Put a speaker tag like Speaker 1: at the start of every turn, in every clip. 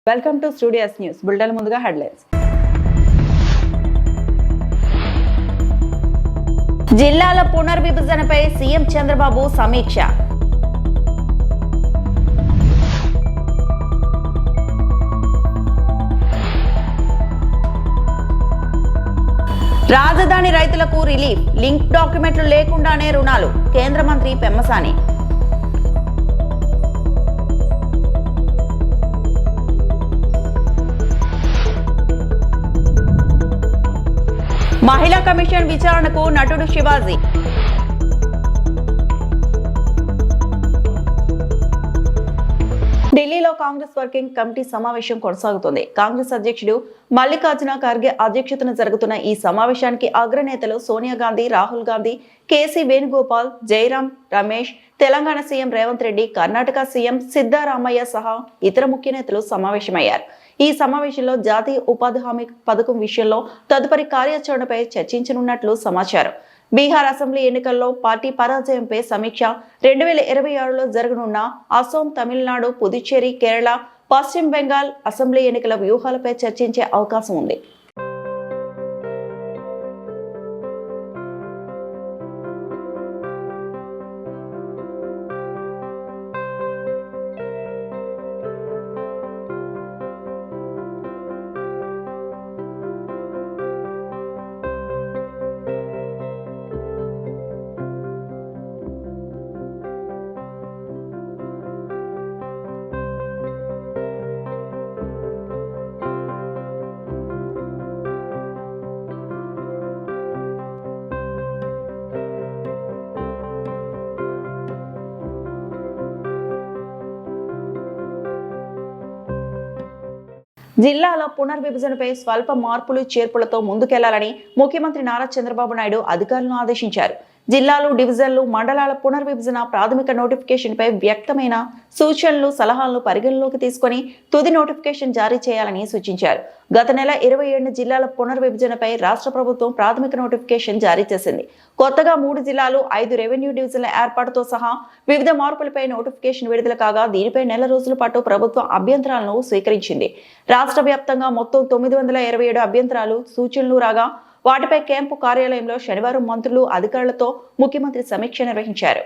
Speaker 1: Welcome to studios news bulletin. ముందుగా headlines. జిల్లాల పునర్విభజనపై CM Chandrababu సమీక్ష. రాజధాని రైతులకు రిలీఫ్, లింక్ డాక్యుమెంట్లు లేకుండానే రుణాలు. కేంద్ర మంత్రి పెమ్మసాని. మహిళా కమిషన్ విచారణకు నటుడు శివాజీ. ఢిల్లీలో కాంగ్రెస్ వర్కింగ్ కమిటీ సమావేశం కొనసాగుతుంది. కాంగ్రెస్ అధ్యక్షుడు మల్లికార్జున ఖర్గే అధ్యక్షతన జరుగుతున్న ఈ సమావేశానికి అగ్రనేతలు Sonia Gandhi, Rahul Gandhi, KC Venugopal, Jairam Ramesh, Telangana CM Revanth Reddy, Karnataka CM Siddaramaiah సహా ఇతర ముఖ్య నేతలు సమావేశమయ్యారు. ఈ సమావేశంలో జాతీయ ఉపాధి హామీ పథకం విషయంలో తదుపరి కార్యాచరణపై చర్చించనున్నట్లు సమాచారం. బీహార్ అసెంబ్లీ ఎన్నికల్లో పార్టీ పరాజయంపై సమీక్ష, 2026లో జరగనున్న అసోం, తమిళనాడు, పుదుచ్చేరి, కేరళ, పశ్చిమ బెంగాల్ అసెంబ్లీ ఎన్నికల వ్యూహాలపై చర్చించే అవకాశం ఉంది. జిల్లాల పునర్విభజనపై స్వల్ప మార్పులు చేర్పులతో ముందుకెళ్లాలని ముఖ్యమంత్రి నారా చంద్రబాబు నాయుడు అధికారులను ఆదేశించారు. జిల్లాలు, డివిజన్లు, మండలాల పునర్విభజన ప్రాథమిక నోటిఫికేషన్ పై వ్యక్తమైన సూచనలు, సలహాలను పరిగణలోకి తీసుకుని తుది నోటిఫికేషన్ జారీ చేయాలని సూచించారు. గత నెల 27 జిల్లాల పునర్విభజనపై రాష్ట్ర ప్రభుత్వం ప్రాథమిక నోటిఫికేషన్ జారీ చేసింది. కొత్తగా 3 జిల్లాలు, 5 రెవెన్యూ డివిజన్ల ఏర్పాటుతో సహా వివిధ మార్పులపై నోటిఫికేషన్ విడుదల కాగా దీనిపై నెల రోజుల పాటు ప్రభుత్వం అభ్యంతరాలను స్వీకరించింది. రాష్ట్ర వ్యాప్తంగా మొత్తం 927 అభ్యంతరాలు, సూచనలు రాగా వాటిపై క్యాంపు కార్యాలయంలో శనివారం మంత్రులు, అధికారులతో ముఖ్యమంత్రి సమీక్ష నిర్వహించారు.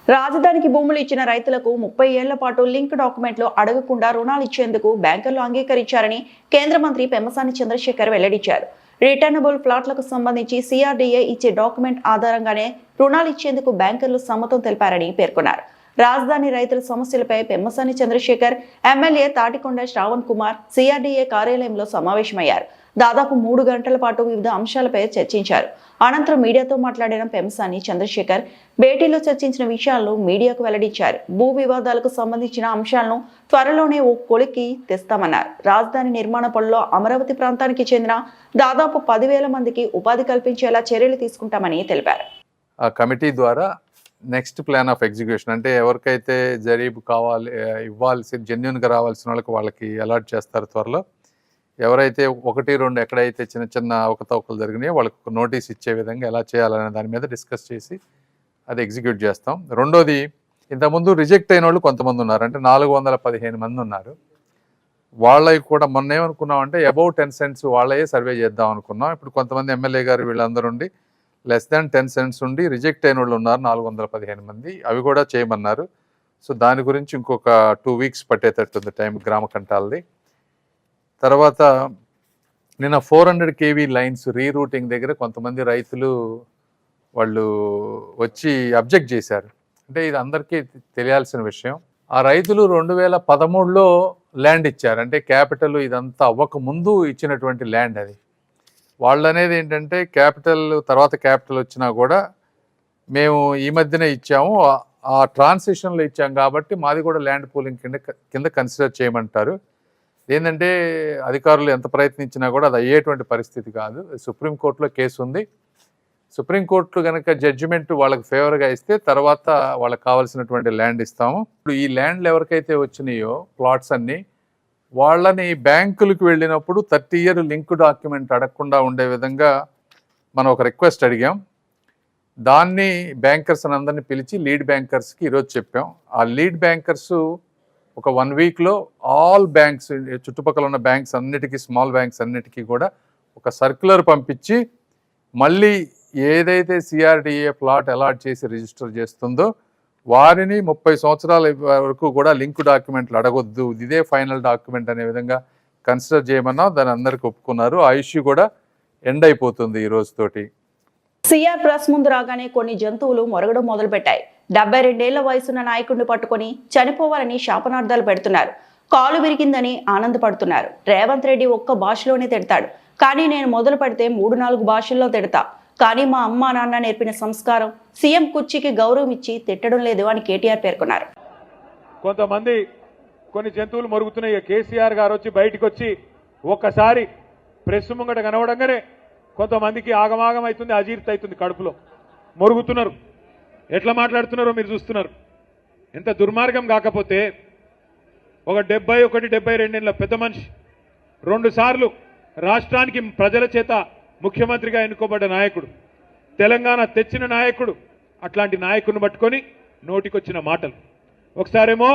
Speaker 1: రాజధానికి భూములు ఇచ్చిన రైతులకు 30 ఏళ్ల పాటు లింక్ డాక్యుమెంట్లు అడగకుండా రుణాలు ఇచ్చేందుకు బ్యాంకర్లు అంగీకరించారని కేంద్ర మంత్రి పెమ్మసాని చంద్రశేఖర్ వెల్లడించారు. రిటర్నబుల్ ప్లాట్లకు సంబంధించి సిఆర్డీఏ ఇచ్చే డాక్యుమెంట్ ఆధారంగానే రుణాలు ఇచ్చేందుకు బ్యాంకర్లు సమ్మతం తెలిపారని పేర్కొన్నారు. రాజధాని రైతుల సమస్యలపై పెమ్మసాని చంద్రశేఖర్, ఎమ్మెల్యే తాటికొండ శ్రావణ్ కుమార్ సిఆర్డీఏ కార్యాలయంలో సమావేశమయ్యారు. దాదాపు 3 గంటల పాటు వివిధ అంశాలపై చర్చించారు. అనంతరం మీడియాతో మాట్లాడిన పెమ్మసాని చంద్రశేఖర్ భేటీలో చర్చించిన విషయాలను మీడియాకు వెల్లడించారు. భూ వివాదాలకు సంబంధించిన అంశాలను త్వరలోనే ఓ కొలికి తెస్తామన్నారు. రాజధాని నిర్మాణ పనుల్లో అమరావతి ప్రాంతానికి చెందిన దాదాపు 10,000 మందికి ఉపాధి కల్పించేలా చర్యలు తీసుకుంటామని తెలిపారు.
Speaker 2: ఆ కమిటీ ద్వారా నెక్స్ట్ ప్లాన్ ఆఫ్ ఎగ్జిక్యూషన్ అంటే ఎవరికైతే జరీబు కావాలి, ఇవ్వాల్సి జెన్యున్గా రావాల్సిన వాళ్ళకి అలాట్ చేస్తారు. త్వరలో ఎవరైతే 1-2 ఎక్కడైతే చిన్న చిన్న అవకతవకలు జరిగినాయో వాళ్ళకి ఒక నోటీస్ ఇచ్చే విధంగా ఎలా చేయాలనే దాని మీద డిస్కస్ చేసి అది ఎగ్జిక్యూట్ చేస్తాం. రెండోది, ఇంతకుముందు రిజెక్ట్ అయిన వాళ్ళు కొంతమంది ఉన్నారు, అంటే 415 మంది ఉన్నారు. వాళ్ళకి కూడా మొన్న ఏమనుకున్నాం అంటే అబౌవ్ 10 సెంట్స్ వాళ్ళే సర్వే చేద్దాం అనుకున్నాం. ఇప్పుడు కొంతమంది ఎమ్మెల్యే గారు వీళ్ళందరూ ఉండి లెస్ దాన్ 10 సెంట్స్ ఉండి రిజెక్ట్ అయిన వాళ్ళు ఉన్నారు 415 మంది. అవి కూడా చేయమన్నారు. సో దాని గురించి ఇంకొక 2 వీక్స్ పట్టేటట్టుంది టైం గ్రామ కంటాలది. తర్వాత నిన్న 400 kV లైన్స్ రీరూటింగ్ దగ్గర కొంతమంది రైతులు వాళ్ళు వచ్చి అబ్జెక్ట్ చేశారు. అంటే ఇది అందరికీ తెలియాల్సిన విషయం. ఆ రైతులు 2013లో ల్యాండ్ ఇచ్చారు. అంటే క్యాపిటల్ ఇదంతా అవ్వక ముందు ఇచ్చినటువంటి ల్యాండ్ అది. వాళ్ళు అనేది ఏంటంటే క్యాపిటల్ తర్వాత క్యాపిటల్ వచ్చినా కూడా మేము ఈ మధ్యనే ఇచ్చాము, ఆ ట్రాన్సిషన్లో ఇచ్చాం కాబట్టి మాది కూడా ల్యాండ్ పూలింగ్ కింద కన్సిడర్ చేయమంటారు. ఏంటంటే అధికారులు ఎంత ప్రయత్నించినా కూడా అది అయ్యేటువంటి పరిస్థితి కాదు. సుప్రీంకోర్టులో కేసు ఉంది. సుప్రీంకోర్టు కనుక జడ్జిమెంట్ వాళ్ళకి ఫేవర్గా ఇస్తే తర్వాత వాళ్ళకి కావాల్సినటువంటి ల్యాండ్ ఇస్తాము. ఇప్పుడు ఈ ల్యాండ్లు ఎవరికైతే వచ్చినాయో ప్లాట్స్ అన్నీ, వాళ్ళని బ్యాంకులకు వెళ్ళినప్పుడు 30 year లింక్ డాక్యుమెంట్ అడగకుండా ఉండే విధంగా మనం ఒక రిక్వెస్ట్ అడిగాం. దాన్ని బ్యాంకర్స్ అందరినీ పిలిచి లీడ్ బ్యాంకర్స్కి ఈరోజు చెప్పాం. ఆ లీడ్ బ్యాంకర్స్ ఒక 1 weekలో ఆల్ బ్యాంక్స్, చుట్టుపక్కల ఉన్న బ్యాంక్స్ అన్నిటికీ, స్మాల్ బ్యాంక్స్ అన్నిటికీ కూడా ఒక సర్క్యులర్ పంపించి మళ్ళీ ఏదైతే సిఆర్డిఏ ప్లాట్ అలాట్ చేసి రిజిస్టర్ చేస్తుందో వారిని 30 సంవత్సరాల వరకు కూడా లింక్ డాక్యుమెంట్లు అడగొద్దు, ఇదే ఫైనల్ డాక్యుమెంట్ అనే విధంగా కన్సిడర్ చేయమన్నా దాన్ని అందరికి ఒప్పుకున్నారు. ఆ ఇష్యూ కూడా ఎండ్ అయిపోతుంది ఈ రోజుతోటి.
Speaker 1: సిఆర్ ప్రెస్ ముందు రాగానే కొన్ని జంతువులు మొరగడం మొదలుపెట్టాయి. 72 ఏళ్ల వయసున్న నాయకుడిని పట్టుకొని చనిపోవాలని శాపనార్థాలు పెడుతున్నారు. కాలు విరిగిందని ఆనందపడుతున్నారు. రేవంత్ రెడ్డి ఒక్క భాషలోనే తిడతాడు, కానీ నేను మొదలు పెడితే 3-4 భాషల్లో తిడతా. కానీ మా అమ్మా నాన్న నేర్పిన సంస్కారం సీఎం కుర్చీకి గౌరవం ఇచ్చి తిట్టడం లేదు అని కేటీఆర్ పేర్కొన్నారు.
Speaker 3: కొంతమంది కొన్ని జంతువులు మొరుగుతున్నాయి. కేసీఆర్ గారు వచ్చి బయటికి వచ్చి ఒక్కసారి ప్రెస్ ముంగట కనవడంగానే కొంతమందికి ఆగమాగం అవుతుంది, అజీర్తి అవుతుంది, కడుపులో మొరుగుతున్నారు. ఎట్లా మాట్లాడుతున్నారో మీరు చూస్తున్నారు. ఎంత దుర్మార్గం కాకపోతే ఒక 71-72 ఏళ్ల పెద్ద మనిషి 2 సార్లు రాష్ట్రానికి ప్రజల చేత ముఖ్యమంత్రిగా ఎన్నుకోబడ్డ నాయకుడు, తెలంగాణ తెచ్చిన నాయకుడు, అట్లాంటి నాయకుడిని పట్టుకొని నోటికొచ్చిన మాటలు. ఒకసారేమో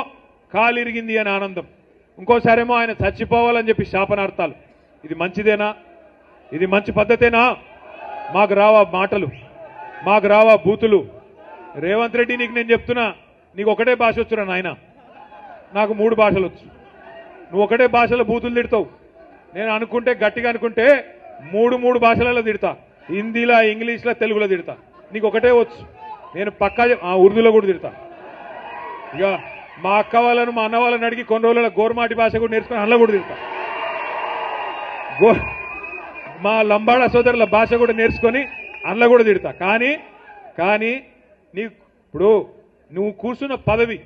Speaker 3: కాలు ఇరిగింది అని ఆనందం, ఇంకోసారేమో ఆయన చచ్చిపోవాలని చెప్పి శాపనార్థాలు. ఇది మంచిదేనా? ఇది మంచి పద్ధతేనా? మాకు రావా మాటలు, మాకు రావా బూతులు? రేవంత్ రెడ్డి, నీకు నేను చెప్తున్నా, నీకు ఒకటే భాష వచ్చురా నాయన, నాకు 3 భాషలు వచ్చు. నువ్వు ఒకటే భాషలో బూతులు తిడతావు. నేను అనుకుంటే గట్టిగా అనుకుంటే 3 భాషలలో తిడతా. హిందీలో, ఇంగ్లీష్లో, తెలుగులో తిడతా. నీకు ఒకటే వచ్చు. నేను పక్కా ఉర్దూలో కూడా తిడతా. ఇక మా అక్క వాళ్ళను, మా అన్న వాళ్ళని అడిగి కొన్ని రోజుల గోర్మాటి భాష కూడా నేర్చుకుని అందులో కూడా తిడతా. మా లంబాడ సోదరుల భాష కూడా నేర్చుకొని అందులో కూడా తిడతా. కానీ ఇప్పుడు నువ్వు కూర్చున్న పదవి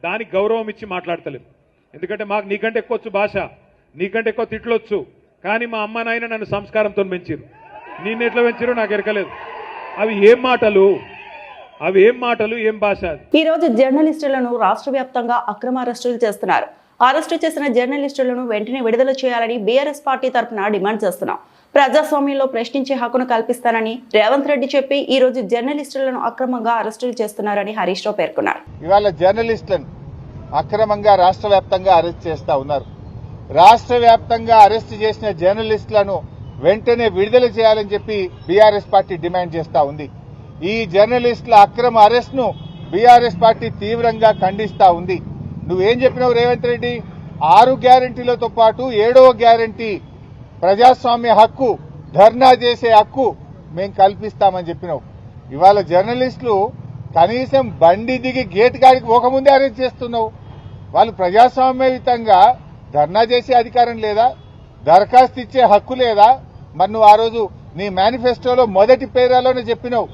Speaker 3: దానికి గౌరవం ఇచ్చి మాట్లాడతలేదు. ఎందుకంటే మాకు నీకంటే ఎక్కువ వచ్చు భాష, నీకంటే ఎక్కువ తిట్లొచ్చు. కానీ మా అమ్మ నాయన నన్ను సంస్కారంతో పెంచారు. నిన్ను ఎట్లా పెంచారో నాకు ఎరకలేదు. అవి ఏం మాటలు, ఏం భాష?
Speaker 1: ఈ రోజు జర్నలిస్టులను రాష్ట్ర వ్యాప్తంగా అక్రమ అరెస్టులు చేస్తున్నారు. అరెస్టు చేసిన జర్నలిస్టులను వెంటనే విడుదల చేయాలని బీఆర్ఎస్ పార్టీ తరఫున డిమాండ్ చేస్తున్నాం. ప్రజాస్వామ్యంలో ప్రశ్నించే హక్కును కల్పిస్తానని రేవంత్ రెడ్డి చెప్పి ఈ రోజు జర్నలిస్టులను అక్రమంగా అరెస్టులు చేస్తున్నారని హరీష్ రావు పేర్కొన్నారు.
Speaker 4: ఇవాళ జర్నలిస్టులను అక్రమంగా రాష్ట్ర వ్యాప్తంగా అరెస్ట్ చేస్తా ఉన్నారు. రాష్ట్ర వ్యాప్తంగా అరెస్ట్ చేసిన జర్నలిస్టులను వెంటనే విడుదల చేయాలని చెప్పి బీఆర్ఎస్ పార్టీ డిమాండ్ చేస్తా ఉంది. ఈ జర్నలిస్టుల అక్రమ అరెస్ట్ ను బీఆర్ఎస్ పార్టీ తీవ్రంగా ఖండిస్తా ఉంది. నువ్వేం చెప్పినావు రేవంత్ రెడ్డి? 6 గ్యారంటీలతో పాటు 7వ గ్యారంటీ ప్రజాస్వామ్య హక్కు, ధర్నా చేసే హక్కు మేము కల్పిస్తామని చెప్పినావు. ఇవాళ జర్నలిస్టులు కనీసం బండి దిగి గేట్ కాడికి పోకముందే అరెస్ట్ చేస్తున్నావు. వాళ్ళు ప్రజాస్వామ్యయుతంగా ధర్నా చేసే అధికారం లేదా? దరఖాస్తు ఇచ్చే హక్కు లేదా? మరి నువ్వు ఆ రోజు నీ మేనిఫెస్టోలో మొదటి పేరాలోనే చెప్పినావు,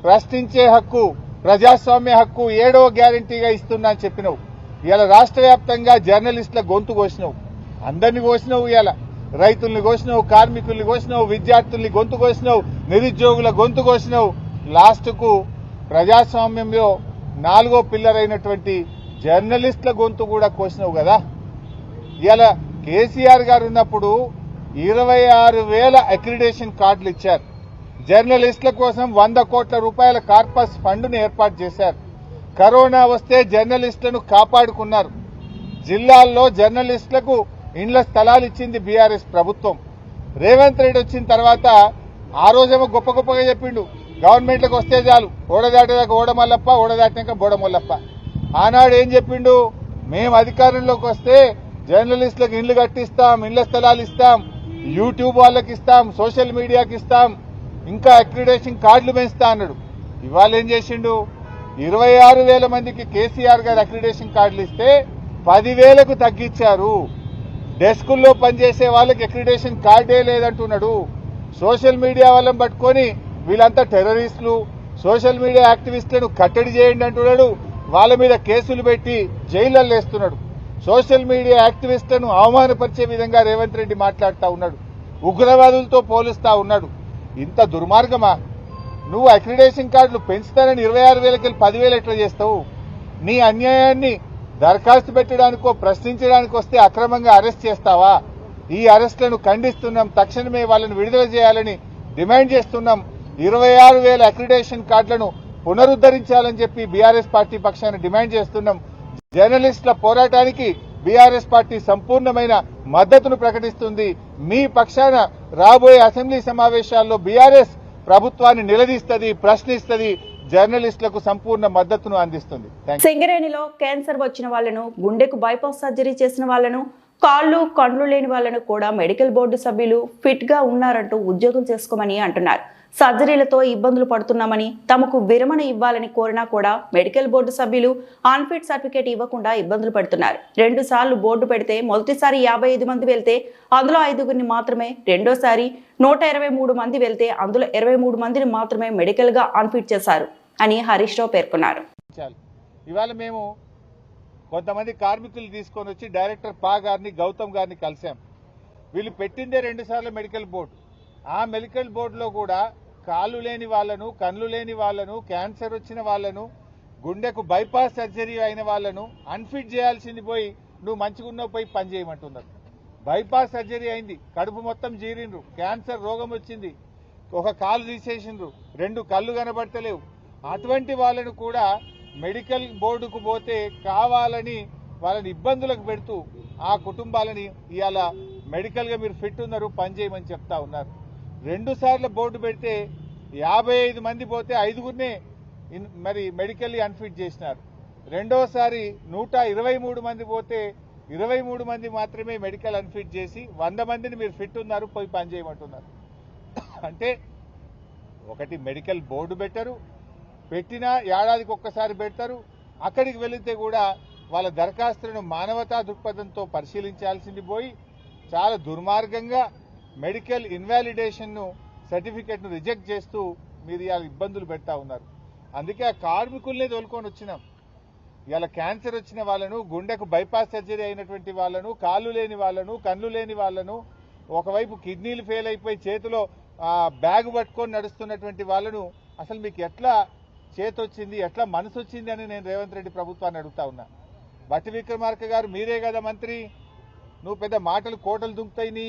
Speaker 4: ప్రశ్నించే హక్కు, ప్రజాస్వామ్య హక్కు 7వ గ్యారంటీగా ఇస్తున్నా అని చెప్పినావు. ఇవాళ రాష్ట్ర వ్యాప్తంగా జర్నలిస్టుల గొంతు కోసినావు. అందరినీ కోసినావు. ఇవాళ రైతుల్ని కోసినావు, కార్మికుల్ని కోసినావు, విద్యార్థుల్ని గొంతు కోసినావు, నిరుద్యోగుల గొంతు కోసినావు. లాస్ట్కు ప్రజాస్వామ్యంలో 4వ పిల్లర్ అయినటువంటి జర్నలిస్టుల గొంతు కూడా కోసినావు కదా. ఇవాళ కేసీఆర్ గారు ఉన్నప్పుడు 26,000 అక్రిడేషన్ కార్డులు ఇచ్చారు. జర్నలిస్టుల కోసం 100 కోట్ల రూపాయల కార్పస్ ఫండ్ను ఏర్పాటు చేశారు. కరోనా వస్తే జర్నలిస్టులను కాపాడుకున్నారు. జిల్లాల్లో జర్నలిస్టులకు ఇండ్ల స్థలాలు ఇచ్చింది బీఆర్ఎస్ ప్రభుత్వం. రేవంత్ రెడ్డి వచ్చిన తర్వాత ఆ రోజేమో గొప్పగా చెప్పిండు, గవర్నమెంట్లకు వస్తే చాలు, ఓడదాటేదాకా ఓడమల్లప్ప, ఓడదాటినాక బోడమల్లప్ప. ఆనాడు ఏం చెప్పిండు? మేము అధికారంలోకి వస్తే జర్నలిస్టులకు ఇండ్లు కట్టిస్తాం, ఇండ్ల స్థలాలు ఇస్తాం, యూట్యూబ్ వాళ్ళకి ఇస్తాం, సోషల్ మీడియాకి ఇస్తాం, ఇంకా అక్రిడేషన్ కార్డులు పెంచుతా అన్నాడు. ఇవాళ ఏం చేసిండు? 26,000 మందికి కేసీఆర్ గారు అక్రిడేషన్ కార్డులు ఇస్తే 10,000కు తగ్గించారు. డెస్కుల్లో పనిచేసే వాళ్ళకి అక్రిడేషన్ కార్డే లేదంటున్నాడు. సోషల్ మీడియా వాళ్ళని పట్టుకొని వీళ్ళంతా టెర్రరిస్టులు, సోషల్ మీడియా యాక్టివిస్టులను కట్టడి చేయండి అంటున్నాడు. వాళ్ళ మీద కేసులు పెట్టి జైళ్లలో వేస్తున్నాడు. సోషల్ మీడియా యాక్టివిస్టులను అవమానపరిచే విధంగా రేవంత్ రెడ్డి మాట్లాడుతూ ఉన్నాడు. ఉగ్రవాదులతో పోలుస్తా ఉన్నాడు. ఇంత దుర్మార్గమా? నువ్వు అక్రిడేషన్ కార్డులు పెంచుతానని 26,000కి 10,000 ఎట్లా చేస్తావు? నీ అన్యాయాన్ని దరఖాస్తు పెట్టడానికో ప్రశ్నించడానికి వస్తే అక్రమంగా అరెస్ట్ చేస్తావా? ఈ అరెస్టులను ఖండిస్తున్నాం. తక్షణమే వాళ్ళని విడుదల చేయాలని డిమాండ్ చేస్తున్నాం. 26,000 అక్రిడేషన్ కార్డులను పునరుద్ధరించాలని చెప్పి బీఆర్ఎస్ పార్టీ పక్షాన డిమాండ్ చేస్తున్నాం. జర్నలిస్టుల పోరాటానికి బీఆర్ఎస్ పార్టీ సంపూర్ణమైన మద్దతును ప్రకటిస్తుంది. మీ పక్షాన రాబోయే అసెంబ్లీ సమావేశాల్లో బీఆర్ఎస్ ప్రభుత్వాన్ని నిలదీస్తుంది, ప్రశ్నిస్తుంది, జర్నలిస్టులకు సంపూర్ణ మద్దతును అందిస్తుంది.
Speaker 1: సింగరేణిలో క్యాన్సర్ వచ్చిన వాళ్లను, గుండెకు బైపాస్ సర్జరీ చేసిన వాళ్లను, కాళ్ళు కండ్లు లేని వాళ్లను కూడా మెడికల్ బోర్డు సభ్యులు ఫిట్ గా ఉన్నారంటూ ఉద్యోగం చేసుకోమని అంటున్నారు. సర్జరీలతో ఇబ్బందులు పడుతున్నామని, తమకు విరమణ ఇవ్వాలని కోరినా కూడా మెడికల్ బోర్డు సభ్యులు అన్ఫిట్ సర్టిఫికేట్ ఇవ్వకుండా ఇబ్బందులు పడుతున్నారు. 2 సార్లు బోర్డు పెడితే మొదటిసారి 55 మంది వెళ్తే అందులో 5గురిని మాత్రమే, రెండోసారి 123 మంది వెళ్తే అందులో 23 మందిని మాత్రమే మెడికల్ గా అన్ఫిట్ చేశారు అని హరీష్ రావు పేర్కొన్నారు.
Speaker 4: ఇవాళ మేము కొంతమంది కార్మికులు తీసుకొని వచ్చి డైరెక్టర్ పా గారిని, గౌతమ్ గారిని కలిసాం. వీళ్ళు పెట్టిందే 2 సార్లు మెడికల్ బోర్డు. ఆ మెడికల్ బోర్డులో కూడా కాళ్ళు లేని వాళ్లను, కళ్ళు లేని వాళ్లను, క్యాన్సర్ వచ్చిన వాళ్లను, గుండెకు బైపాస్ సర్జరీ అయిన వాళ్లను అన్ఫిట్ చేయాల్సింది పోయి నువ్వు మంచిగున్నావు పోయి పని చేయమంటున్నారు. బైపాస్ సర్జరీ అయింది, కడుపు మొత్తం జీరిండ్రు, క్యాన్సర్ రోగం వచ్చింది, ఒక కాలు తీసేసిండ్రు, 2 కళ్ళు కనబడతలేవు. అటువంటి వాళ్ళను కూడా మెడికల్ బోర్డుకు పోతే కావాలని వాళ్ళని ఇబ్బందులకు పెడుతూ ఆ కుటుంబాలని ఇవాళ మెడికల్ గా మీరు ఫిట్ ఉన్నారు పని చేయమని చెప్తా ఉన్నారు. 2 సార్లు బోర్డు పెడితే 55 మంది పోతే 5గురినే మరి మెడికల్లీ అన్ఫిట్ చేసినారు. రెండోసారి 123 మంది పోతే 23 మంది మాత్రమే మెడికల్ అన్ఫిట్ చేసి 100 మందిని మీరు ఫిట్ ఉన్నారు పోయి పని చేయమంటున్నారు. అంటే ఒకటి మెడికల్ బోర్డు పెట్టరు, పెట్టినా ఏడాదికి ఒక్కసారి పెడతారు. అక్కడికి వెళితే కూడా వాళ్ళ దరఖాస్తులను మానవతా దృక్పథంతో పరిశీలించాల్సింది పోయి చాలా దుర్మార్గంగా మెడికల్ ఇన్వాలిడేషన్ సర్టిఫికెట్ ను రిజెక్ట్ చేస్తూ మీరు ఇవాళ ఇబ్బందులు పెడతా ఉన్నారు. అందుకే ఆ కార్మికుల్ని తోలుకొని వచ్చినాం. ఇవాళ క్యాన్సర్ వచ్చిన వాళ్ళను, గుండెకు బైపాస్ సర్జరీ అయినటువంటి వాళ్ళను, కాళ్ళు లేని వాళ్ళను, కళ్ళు లేని వాళ్ళను, ఒకవైపు కిడ్నీలు ఫెయిల్ అయిపోయి చేతిలో బ్యాగ్ పట్టుకొని నడుస్తున్నటువంటి వాళ్ళను అసలు మీకు ఎట్లా చేతొచ్చింది, ఎట్లా మనసు వచ్చింది అని నేను రేవంత్ రెడ్డి ప్రభుత్వాన్ని అడుగుతా ఉన్నా. బట్టి విక్రమార్క గారు మీరే కదా మంత్రి, నువ్వు పెద్ద మాటలు కోటలు దుంకుతాయి,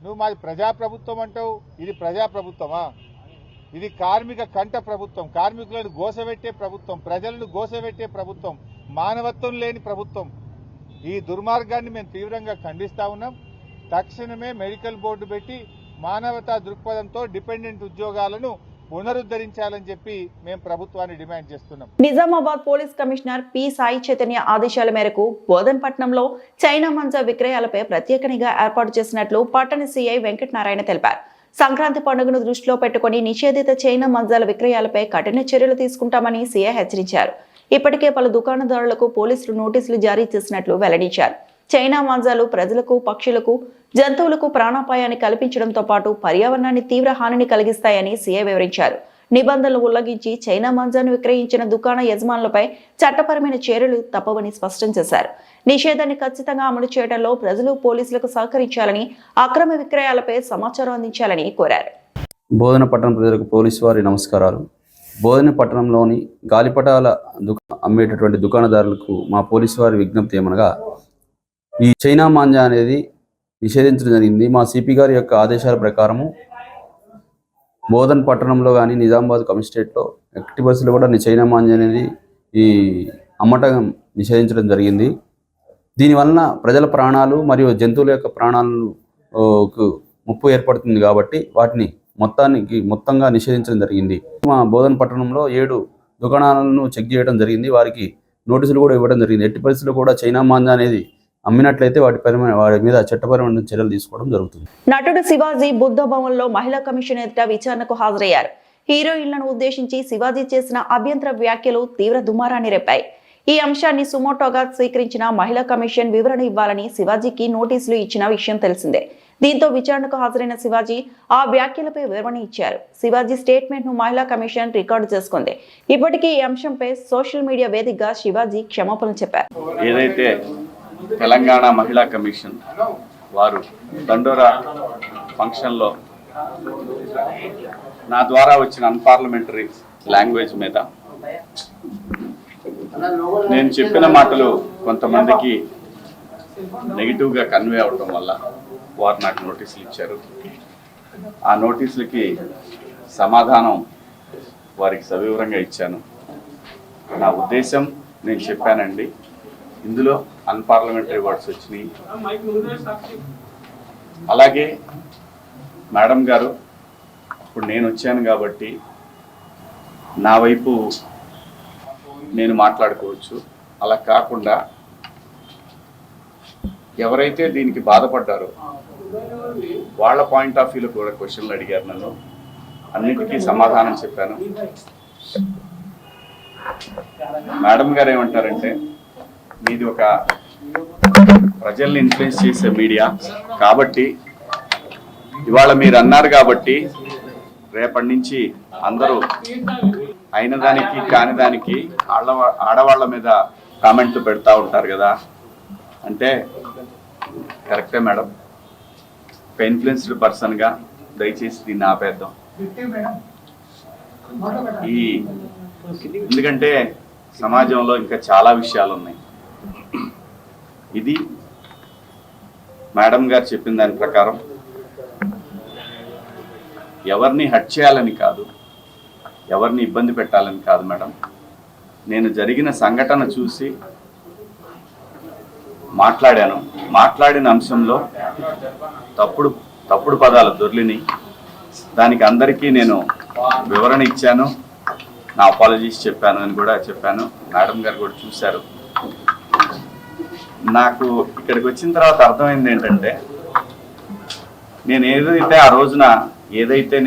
Speaker 4: నువ్వు మాది ప్రజాప్రభుత్వం అంటావు. ఇది ప్రజాప్రభుత్వమా? ఇది కార్మిక కంట ప్రభుత్వం, కార్మికులను గోసబెట్టే ప్రభుత్వం, ప్రజలను గోసబెట్టే ప్రభుత్వం, మానవత్వం లేని ప్రభుత్వం. ఈ దుర్మార్గాన్ని మేము తీవ్రంగా ఖండిస్తా ఉన్నాం. తక్షణమే మెడికల్ బోర్డు పెట్టి మానవతా దృక్పథంతో డిపెండెంట్ ఉద్యోగాలను పునరుద్ధరించాలని చెప్పి మేము ప్రభుత్వాన్ని డిమాండ్ చేస్తున్నాం.
Speaker 1: Nizamabad police commissioner P Sai Chaitanya ఆదేశాల మేరకు బోధన్పట్నంలో చైనా మంజా విక్రయాలపై ప్రత్యేక నిఘా ఏర్పాటు చేసినట్లు పట్టణ సిఐ వెంకటనారాయణ తెలిపారు. సంక్రాంతి పండుగను దృష్టిలో పెట్టుకుని నిషేధిత చైనా మంజాల విక్రయాలపై కఠిన చర్యలు తీసుకుంటామని సిఐ హెచ్చరించారు. ఇప్పటికే పలు దుకాణదారులకు పోలీసులు నోటీసులు జారీ చేసినట్లు వెల్లడించారు. చైనా మాంజాలు ప్రజలకు, పక్షులకు, జంతువులకు ప్రాణాపాయాన్ని కల్పించడంతో పాటు పర్యావరణాన్ని తీవ్ర హానిని కలిగిస్తాయని సీఐ వివరించారు. నిబంధనలు ఉల్లంఘించి చైనా మాంజాను విక్రయించిన దుకాణ యజమానులపై చట్టపరమైన చర్యలు తప్పవని స్పష్టం చేశారు. నిషేధాన్ని ఖచ్చితంగా అమలు చేయడంలో ప్రజలు, పోలీసులకు సహకరించాలని, అక్రమ విక్రయాలపై సమాచారం అందించాలని కోరారు.
Speaker 5: బోధన పట్టణ ప్రజలకు పోలీసు వారి నమస్కారాలు. బోధన పట్టణంలోని గాలిపటాల అమ్మేటటువంటి దుకాణదారులకు మా పోలీసు వారి విజ్ఞప్తి ఏమనగా, ఈ చైనా మాంజా అనేది నిషేధించడం జరిగింది. మా సిపి గారి యొక్క ఆదేశాల ప్రకారము బోధన్ పట్టణంలో కానీ నిజామాబాద్ కమిషనరేట్లో ఎట్టి బస్సులో కూడా చైనా మాంజా అనేది ఈ అమ్మటం నిషేధించడం జరిగింది. దీనివలన ప్రజల ప్రాణాలు మరియు జంతువుల యొక్క ప్రాణాలకు ముప్పు ఏర్పడుతుంది కాబట్టి వాటిని మొత్తంగా నిషేధించడం జరిగింది. మా బోధన్ పట్టణంలో 7 దుకాణాలను చెక్ చేయడం జరిగింది. వారికి నోటీసులు కూడా ఇవ్వడం జరిగింది. ఎట్టి పరిస్థితుల్లో కూడా చైనా మాంజా అనేది అమ్మినట్లయితే వాటి మీద చట్టపరమైన చర్యలు తీసుకోవడం జరుగుతుంది.
Speaker 1: నటుడు శివాజీ బుద్ధ భవన్లో మహిళా కమిషన్ ఎదుట విచారణకు హాజరయ్యారు. హీరోయిన్లను ఉద్దేశించి శివాజీ చేసిన అభ్యంతర వ్యాఖ్యలు తీవ్ర దుమారాన్ని రేపాయి. ఈ అంశాన్ని సుమోటోగా స్వీకరించిన మహిళా కమిషన్ వివరణ ఇవ్వాలని శివాజీకి నోటీసులు ఇచ్చిన విషయం తెలిసిందే. దీంతో విచారణకు హాజరైన శివాజీ ఆ వ్యాఖ్యలపై వివరణ ఇచ్చారు. శివాజీ స్టేట్మెంట్ ను మహిళా కమిషన్ రికార్డు చేసుకుంది. ఇప్పటికీ ఈ అంశంపై సోషల్ మీడియా వేదికగా శివాజీ క్షమాపణలు చెప్పారు.
Speaker 6: ఏదైతే తెలంగాణ మహిళా కమిషన్ వారు దండోరా ఫంక్షన్లో నా ద్వారా వచ్చిన అన్పార్లమెంటరీ లాంగ్వేజ్ మీద నేను చెప్పిన మాటలు కొంతమందికి నెగిటివ్గా కన్వే అవడం వల్ల వారు నాకు నోటీసులు ఇచ్చారు. ఆ నోటీసులకి సమాధానం వారికి సవివరంగా ఇచ్చాను. నా ఉద్దేశం నేను చెప్పానండి, ఇందులో అన్పార్లమెంటరీ వర్డ్స్ వచ్చినాయి. అలాగే మేడం గారు ఇప్పుడు నేను వచ్చాను కాబట్టి నా వైపు నేను మాట్లాడుకోవచ్చు. అలా కాకుండా ఎవరైతే దీనికి బాధపడ్డారో వాళ్ళ పాయింట్ ఆఫ్ వ్యూలో కూడా క్వశ్చన్లు అడిగారు. నన్ను అన్నిటికీ సమాధానం చెప్పాను. మేడం గారు ఏమంటారంటే, మీది ఒక ప్రజల్ని ఇన్ఫ్లుయెన్స్ చేసే మీడియా కాబట్టి ఇవాళ మీరు అన్నారు కాబట్టి రేపటి నుంచి అందరూ అయిన దానికి కాని దానికి ఆడవాళ్ళ మీద కామెంట్లు పెడతా ఉంటారు కదా అంటే, కరెక్టే మేడం, ఒక ఇన్ఫ్లుయెన్స్డ్ పర్సన్గా దయచేసి దీన్ని ఆపేద్దాం. ఎందుకంటే సమాజంలో ఇంకా చాలా విషయాలు ఉన్నాయి. ఇది మేడం గారు చెప్పిన దాని ప్రకారం ఎవరిని హట్ చేయాలని కాదు, ఎవరిని ఇబ్బంది పెట్టాలని కాదు మేడం. నేను జరిగిన సంఘటన చూసి మాట్లాడాను. మాట్లాడిన అంశంలో తప్పుడు పదాలు దొర్లిని, దానికి అందరికీ నేను వివరణ ఇచ్చాను, నా అపాలజీస్ చెప్పాను అని కూడా చెప్పాను. మేడం గారు కూడా చూశారు. నాకు ఇక్కడికి వచ్చిన తర్వాత అర్థమైంది ఏంటంటే, నేను ఏదైతే ఆ రోజున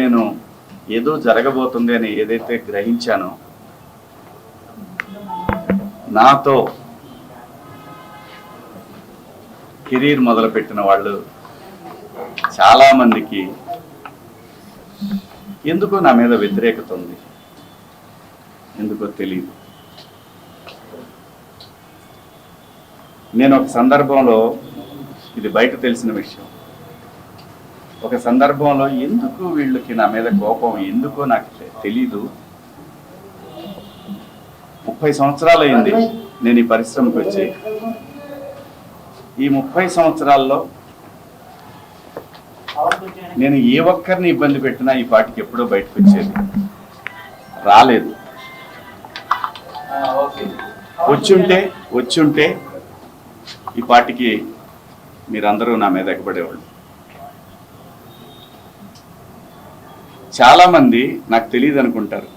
Speaker 6: నేను ఏదో జరగబోతుంది అని ఏదైతే గ్రహించానో, నాతో కెరీర్ మొదలుపెట్టిన వాళ్ళు చాలా మందికి ఎందుకో నా మీద వ్యతిరేకత ఉంది. ఎందుకో తెలియదు. నేను ఒక సందర్భంలో, ఇది బయట తెలిసిన విషయం, ఒక సందర్భంలో ఎందుకు వీళ్ళకి నా మీద కోపం ఎందుకో నాకు తెలీదు. 30 సంవత్సరాలు అయింది నేను ఈ పరిశ్రమకు వచ్చి. ఈ 30 సంవత్సరాల్లో నేను ఏ ఒక్కరిని ఇబ్బంది పెట్టినా ఈ పాటికి ఎప్పుడో బయటకు వచ్చేది రాలేదు. వచ్చుంటే ఈ పాటికి మీరందరూ నా మీద ఎగబడేవాళ్ళు. చాలామంది నాకు తెలియదు అనుకుంటారు.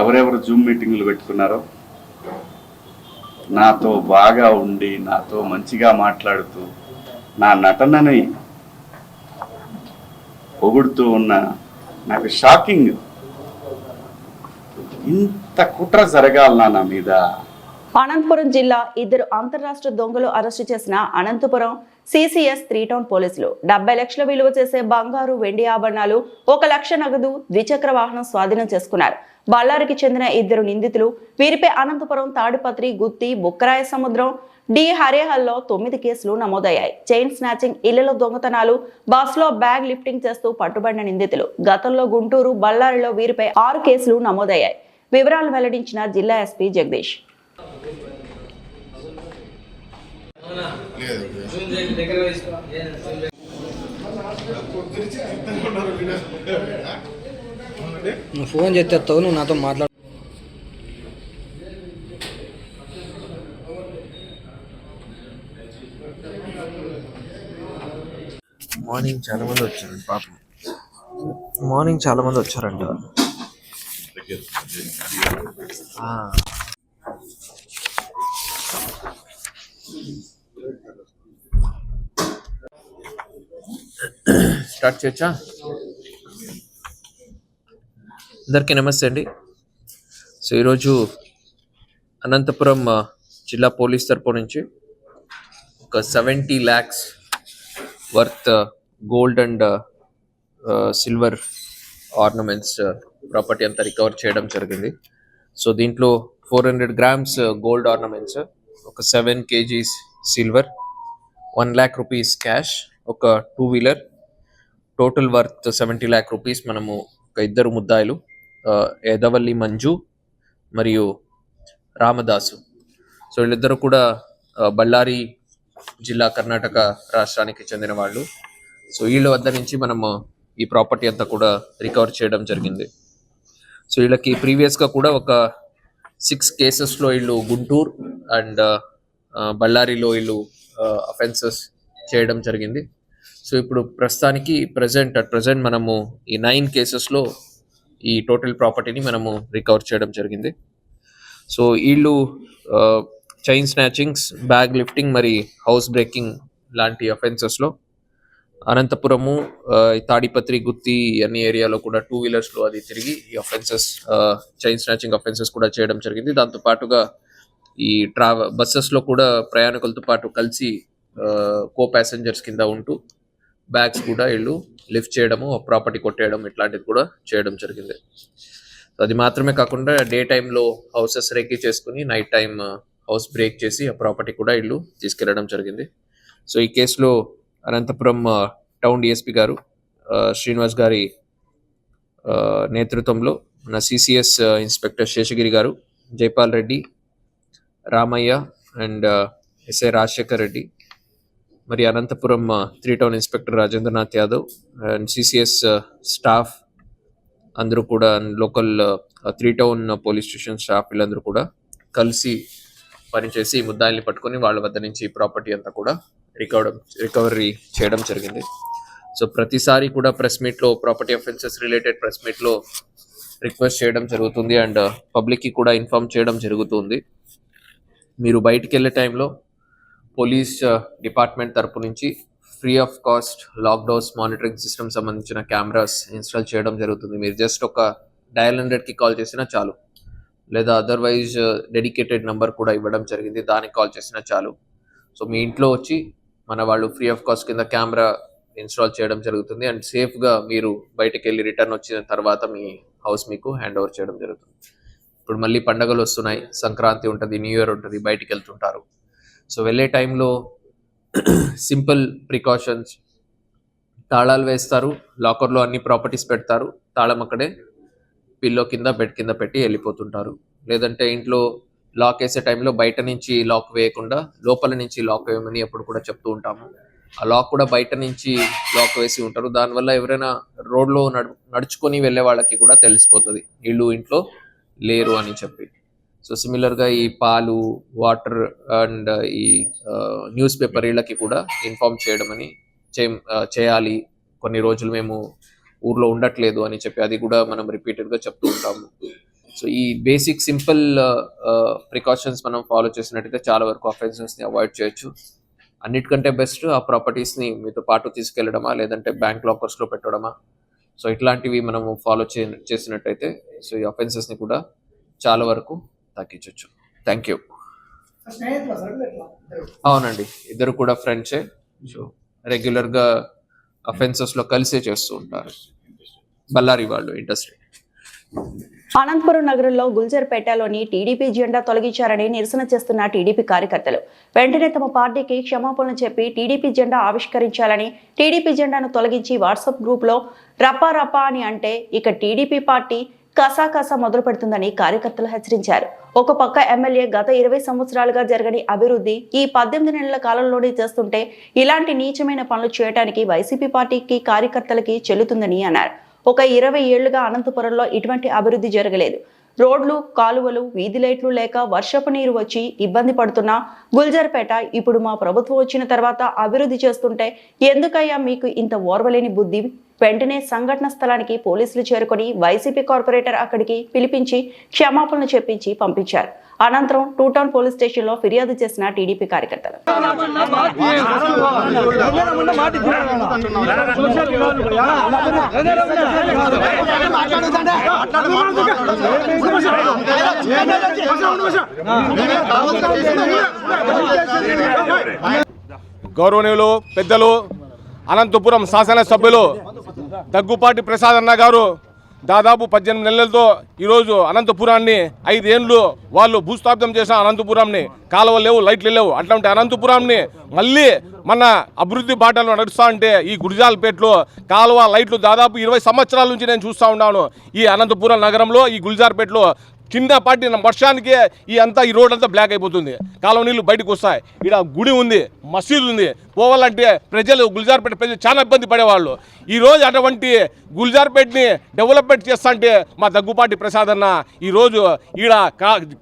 Speaker 6: ఎవరెవరు జూమ్ మీటింగ్లు పెట్టుకున్నారో, నాతో బాగా ఉండి నాతో మంచిగా మాట్లాడుతూ నా నటనని పొగుడుతూ ఉన్న, నాకు షాకింగ్, ఇంత కుట్ర జరగాలనా నా మీద.
Speaker 1: అనంతపురం జిల్లా 2 అంతర్రాష్ట్ర దొంగలు అరెస్టు చేసిన అనంతపురం CCS 3 టౌన్ పోలీసులు 70 లక్షల విలువ చేసే బంగారు, వెండి ఆభరణాలు, 1 లక్ష నగదు, ద్విచక్ర వాహనం స్వాధీనం చేసుకున్నారు. బళ్ళారికి చెందిన 2 నిందితులు. వీరిపై అనంతపురం, తాడిపత్రి, గుత్తి, బుక్కరాయ సముద్రం, డి హరేహల్లో 9 కేసులు నమోదయ్యాయి. చైన్ స్నాచింగ్, ఇళ్లలో దొంగతనాలు, బస్సులో బ్యాగ్ లిఫ్టింగ్ చేస్తూ పట్టుబడిన నిందితులు. గతంలో గుంటూరు, బళ్ళారిలో వీరిపై 6 కేసులు నమోదయ్యాయి. వివరాలు వెల్లడించిన జిల్లా ఎస్పీ జగదీష్.
Speaker 7: నువ్వు ఫోన్ చేస్తావు, నువ్వు నాతో మాట్లాడు.
Speaker 8: మార్నింగ్ చాలా మంది వచ్చారండి. పాపం మార్నింగ్ చాలా మంది వచ్చారంట.
Speaker 2: స్టార్ట్ చేయొచ్చా?
Speaker 8: అందరికీ నమస్తే అండి. సో ఈరోజు అనంతపురం జిల్లా పోలీస్ తరపు నుంచి ఒక 70 lakhs worth gold and silver ornaments property అంతా రికవర్ చేయడం జరిగింది. సో దీంట్లో 400 grams గోల్డ్ ఆర్నమెంట్స్, ఒక 7 kgs silver, 1 lakh rupees cash, ఒక 2-wheeler, total worth 70 lakh rupees. మనము ఒక ఇద్దరు ముద్దాయిలు, ఎదవల్లి మంజు మరియు రామదాసు. సో వీళ్ళిద్దరూ కూడా బళ్ళారి జిల్లా కర్ణాటక రాష్ట్రానికి చెందిన వాళ్ళు. సో వీళ్ళ వద్ద నుంచి మనము ఈ ప్రాపర్టీ అంతా కూడా రికవర్ చేయడం జరిగింది. సో వీళ్ళకి ప్రీవియస్గా కూడా ఒక 6 కేసెస్లో వీళ్ళు గుంటూరు అండ్ బళ్ళారిలో వీళ్ళు అఫెన్సెస్ చేయడం జరిగింది. సో ఇప్పుడు ప్రస్తుతానికి ప్రజెంట్ మనము ఈ 9 కేసెస్లో ఈ టోటల్ ప్రాపర్టీని మనము రికవర్ చేయడం జరిగింది. సో వీళ్ళు చైన్ స్నాచింగ్స్, బ్యాగ్ లిఫ్టింగ్ మరి హౌస్ బ్రేకింగ్ లాంటి అఫెన్సెస్లో అనంతపురము, తాడిపత్రి, గుత్తి అన్ని ఏరియాలో కూడా 2-wheelersలో అది తిరిగి ఈ అఫెన్సెస్, చైన్ స్నాచింగ్ అఫెన్సెస్ కూడా చేయడం జరిగింది. దాంతోపాటుగా ఈ బస్సెస్లో కూడా ప్రయాణికులతో పాటు కలిసి కో ప్యాసింజర్స్ కింద ఉంటూ బ్యాగ్స్ కూడా వీళ్ళు లిఫ్ట్ చేయడము, ప్రాపర్టీ కొట్టేయడం ఇట్లాంటిది కూడా చేయడం జరిగింది. అది మాత్రమే కాకుండా డే టైంలో హౌసెస్ రేకీ చేసుకుని నైట్ టైం హౌస్ బ్రేక్ చేసి ఆ ప్రాపర్టీ కూడా వీళ్ళు తీసుకెళ్లడం జరిగింది. సో ఈ కేసులో అనంతపురం టౌన్ డిఎస్పీ గారు శ్రీనివాస్ గారి నేతృత్వంలో మన సిసిఎస్ ఇన్స్పెక్టర్ శేషగిరి గారు, జైపాల్ రెడ్డి, రామయ్య అండ్ ఎస్ఐ రాజశేఖర్ రెడ్డి, మరి Anantapuram 3 town inspector Rajendranath Yadav and CCS staff అందరూ కూడా, local 3 town police station staff వీళ్ళందరూ కూడా కలిసి పనిచేసి ముద్దాయిల్ని పట్టుకొని వాళ్ళ వద్ద నుంచి ప్రాపర్టీ అంతా కూడా రికవరీ చేయడం జరిగింది. సో ప్రతిసారి కూడా ప్రెస్ మీట్లో, ప్రాపర్టీ అఫెన్సెస్ రిలేటెడ్ ప్రెస్ మీట్లో రిక్వెస్ట్ చేయడం జరుగుతుంది అండ్ పబ్లిక్కి కూడా ఇన్ఫార్మ్ చేయడం జరుగుతుంది. మీరు బయటికి వెళ్ళే టైంలో పోలీస్ డిపార్ట్మెంట్ తరపు నుంచి free of cost lockdowns monitoring system సంబంధించిన కెమెరాస్ ఇన్స్టాల్ చేయడం జరుగుతుంది. మీరు జస్ట్ ఒక డయల్ 100కి కాల్ చేసినా చాలు, లేదా అదర్వైజ్ డెడికేటెడ్ నెంబర్ కూడా ఇవ్వడం జరిగింది, దానికి కాల్ చేసినా చాలు. సో మీ ఇంట్లో వచ్చి మన వాళ్ళు ఫ్రీ ఆఫ్ కాస్ట్ కింద కెమెరా ఇన్స్టాల్ చేయడం జరుగుతుంది అండ్ సేఫ్గా మీరు బయటకు వెళ్ళి రిటర్న్ వచ్చిన తర్వాత మీ హౌస్ మీకు హ్యాండ్ ఓవర్ చేయడం జరుగుతుంది. ఇప్పుడు మళ్ళీ పండగలు వస్తున్నాయి, సంక్రాంతి ఉంటుంది, న్యూ ఇయర్ ఉంటుంది, బయటికి వెళ్తుంటారు. సో వెళ్ళే టైంలో సింపుల్ ప్రికాషన్స్, తాళాలు వేస్తారు, లాకర్లో అన్ని ప్రాపర్టీస్ పెడతారు, తాళం అక్కడే పిల్లో కింద, బెడ్ కింద పెట్టి వెళ్ళిపోతుంటారు. లేదంటే ఇంట్లో లాక్ వేసే టైంలో బయట నుంచి లాక్ వేయకుండా లోపల నుంచి లాక్ వేయమని ఎప్పుడు కూడా చెప్తూ ఉంటాము. ఆ లాక్ కూడా బయట నుంచి లాక్ వేసి ఉంటారు. దానివల్ల ఎవరైనా రోడ్లో నడుచుకొని వెళ్ళే వాళ్ళకి కూడా తెలిసిపోతుంది వీళ్ళు ఇంట్లో లేరు అని చెప్పి. సో సిమిలర్గా ఈ పాలు, వాటర్ అండ్ ఈ న్యూస్ పేపర్ వీళ్ళకి కూడా ఇన్ఫార్మ్ చేయడం అని చేయాలి. కొన్ని రోజులు మేము ఊర్లో ఉండట్లేదు అని చెప్పి అది కూడా మనం రిపీటెడ్గా చెప్తూ ఉంటాము. సో ఈ బేసిక్ సింపుల్ ప్రికాషన్స్ మనం ఫాలో చేసినట్టయితే చాలా వరకు అఫెన్సెస్ని అవాయిడ్ చేయొచ్చు. అన్నిటికంటే బెస్ట్ ఆ ప్రాపర్టీస్ని మీతో పాటు తీసుకెళ్ళడమా, లేదంటే బ్యాంక్ లాకర్స్లో పెట్టడమా. సో ఇట్లాంటివి మనము ఫాలో చేసినట్టయితే సో ఈ అఫెన్సెస్ని కూడా చాలా వరకు తగ్గించవచ్చు. Thank you. అవునండి, ఇద్దరు కూడా ఫ్రెండ్సే. సో రెగ్యులర్గా అఫెన్సెస్లో కలిసే చేస్తూ ఉంటారు. బళ్ళారి వాళ్ళు ఇండస్ట్రీ.
Speaker 1: అనంతపురం నగరంలో గుల్జర్పేటలోని టీడీపీ జెండా తొలగించారని నిరసన చేస్తున్న టీడీపీ కార్యకర్తలు వెంటనే తమ పార్టీకి క్షమాపణలు చెప్పి టీడీపీ జెండా ఆవిష్కరించాలని, టీడీపీ జెండాను తొలగించి వాట్సాప్ గ్రూప్లో రప్పా అని అంటే ఇక టీడీపీ పార్టీ కసాకసా మొదలు పెడుతుందని కార్యకర్తలు హెచ్చరించారు. ఒక పక్క ఎమ్మెల్యే గత 20 సంవత్సరాలుగా జరగని అభివృద్ధి ఈ 18 నెలల కాలంలోనే చేస్తుంటే ఇలాంటి నీచమైన పనులు చేయడానికి వైసీపీ పార్టీకి కార్యకర్తలకి చెల్లుతుందని అన్నారు. ఒక 20 ఏళ్లుగా అనంతపురంలో ఇటువంటి అభివృద్ధి జరగలేదు. రోడ్లు, కాలువలు, వీధి లైట్లు లేక వర్షపు నీరు వచ్చి ఇబ్బంది పడుతున్న గుల్జర్పేట ఇప్పుడు మా ప్రభుత్వం వచ్చిన తర్వాత అభివృద్ధి చేస్తుంటే ఎందుకయ్యా మీకు ఇంత ఓర్వలేని బుద్ధి? వెంటనే సంఘటన స్థలానికి పోలీసులు చేరుకొని వైసీపీ కార్పొరేటర్ అక్కడికి పిలిపించి క్షమాపణలు చెప్పించి పంపించారు. అనంతరం టూ టౌన్ పోలీస్ స్టేషన్లో ఫిర్యాదు చేసిన టీడీపీ కార్యకర్తలు.
Speaker 9: గౌరవనీయులు పెద్దలు అనంతపురం శాసనసభ్యులు దగ్గుపాటి ప్రసాద్ అన్న గారు దాదాపు 18 నెలలతో ఈరోజు అనంతపురాన్ని 5 ఏళ్ళు వాళ్ళు భూస్థాపితం చేసిన అనంతపురంని కాలువలు లేవు, లైట్లు లేవు. అట్లాంటి అనంతపురాన్ని మళ్ళీ మన అభివృద్ధి బాటలో నడుస్తూ ఉంటే ఈ గుల్జార్పేటలో కాలువ లైట్లు దాదాపు 20 సంవత్సరాల నుంచి నేను చూస్తూ ఉన్నాను. ఈ అనంతపురం నగరంలో ఈ గుల్జార్పేటలో చిన్నపాటి వర్షానికి ఈ రోడ్ అంతా బ్లాక్ అయిపోతుంది. కాలువ నీళ్ళు బయటకు వస్తాయి. ఇక్కడ గుడి ఉంది, మసీదు ఉంది. పోవాలంటే ప్రజలు గుల్జార్పేట ప్రజలు చాలా ఇబ్బంది పడేవాళ్ళు. ఈరోజు అటువంటి గుల్జార్పేటని డెవలప్మెంట్ చేస్తా అంటే మా దగ్గుపాటి ప్రసాద్ అన్న ఈరోజు ఈడ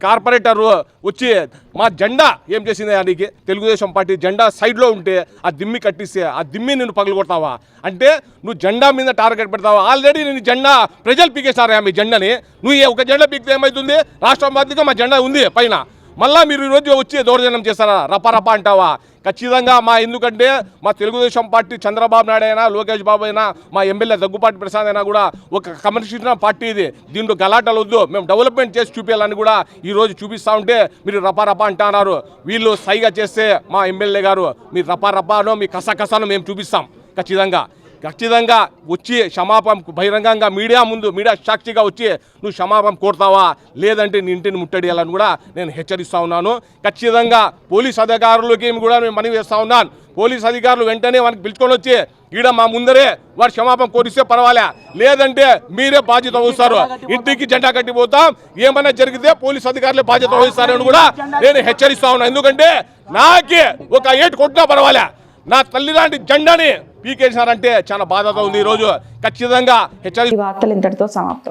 Speaker 9: కార్పొరేటర్ వచ్చి మా జెండా ఏం చేసింది దానికి తెలుగుదేశం పార్టీ జెండా సైడ్లో ఉంటే ఆ దిమ్మి కట్టిస్తే ఆ దిమ్మి నేను పగలగొడతావా అంటే నువ్వు జెండా మీద టార్గెట్ పెడతావా? ఆల్రెడీ నేను జెండా ప్రజలు పీకేస్తారా మీ జెండాని? నువ్వు ఒక జెండా పీకితే ఏమవుతుంది? రాష్ట్రం బాధ్యతగా మా జెండా ఉంది పైన. మళ్ళా మీరు ఈరోజు వచ్చి దౌర్జన్యం చేస్తారా? రపరప అంటావా? ఖచ్చితంగా ఎందుకంటే మా తెలుగుదేశం పార్టీ చంద్రబాబు నాయుడు అయినా లోకేష్ బాబు అయినా మా ఎమ్మెల్యే దగ్గుపాటి ప్రసాద్ అయినా కూడా ఒక కమ్యూనిస్ట్ పార్టీ ఇది. దీంట్లో గలాటలు వద్దు, మేము డెవలప్మెంట్ చేసి చూపించాలని కూడా ఈరోజు చూపిస్తూ ఉంటే మీరు రపరప అంటున్నారు. వీళ్ళు సైగా చేస్తే మా ఎమ్మెల్యే గారు మీ రపరపనో మీ కసకసను మేము చూపిస్తాం. ఖచ్చితంగా వచ్చి క్షమాపణ బహిరంగంగా మీడియా ముందు మీడియా సాక్షిగా వచ్చి నువ్వు క్షమాపణ కోరుతావా? లేదంటే నీ ఇంటిని ముట్టడియాలని కూడా నేను హెచ్చరిస్తూ ఉన్నాను. ఖచ్చితంగా పోలీస్ అధికారులకి కూడా నేను మనవి చేస్తూ ఉన్నాను. పోలీస్ అధికారులు వెంటనే మనకి పిలుచుకొని వచ్చి ఈడ మా ముందరే వారు క్షమాపణ కోరిస్తే పర్వాలే, లేదంటే మీరే బాధ్యత వహిస్తారు. ఇంటికి జెండా కట్టిపోతాం, ఏమైనా జరిగితే పోలీస్ అధికారులే బాధ్యత వహిస్తారని కూడా నేను హెచ్చరిస్తా ఉన్నాను. ఎందుకంటే నాకే ఒక ఏటు కొట్టినా పర్వాలే, నా తల్లి లాంటి జెండాని పీకేశారంటే చాలా బాధగా ఉంది. ఈరోజు ఖచ్చితంగా
Speaker 1: ఈ వార్తలు ఇంతటితో సమాప్తం.